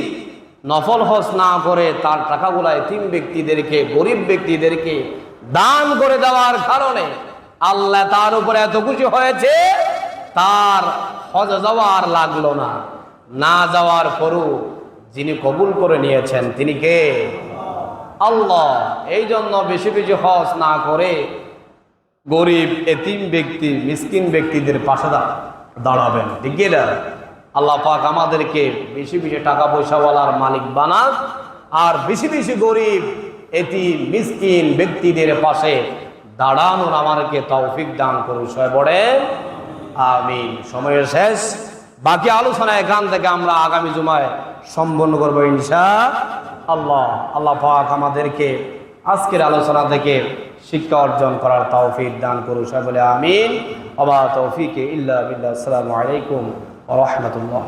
নফল হজ না করে তার টাকাগুলা এতিম ব্যক্তিদেরকে, গরিব ব্যক্তিদেরকে দান করে দেওয়ার কারণে আল্লাহ তার উপরে এত খুশি হয়েছে, তার হজ যাওয়া আর লাগলো না। না যাওয়ার পরও যিনি কবুল করে নিয়েছেন তিনি কে? আল্লাহ। এই জন্য বেশি বেশি হজ না করে গরিব এতিম ব্যক্তি, মিসকিন ব্যক্তিদের পাশে দাঁড়াবেন। ঠিক না? আল্লাহ পাক আমাদেরকে বেশি বেশি টাকা পয়সাওয়ালার মালিক বানাক, আর বেশি বেশি গরিব এতিম মিসকিন ব্যক্তিদের পাশে দাঁড়ানোর আমাদেরকে তৌফিক দান করুন। সবাই বলেন আমিন। সময়ের শেষ, বাকি আলোচনা এখান থেকে আমরা আগামী জুমায় সম্পন্ন করবো ইনশাআল্লাহ। আল্লাহ পাক আমাদেরকে আজকের আলোচনা থেকে শিক্ষা অর্জন করার তৌফিক দান করুন। সবাই বলে আমিন। ওয়া মা তৌফিকে ইল্লা বিল্লাহ। আসসালামু আলাইকুম ওয়া রাহমাতুল্লাহ।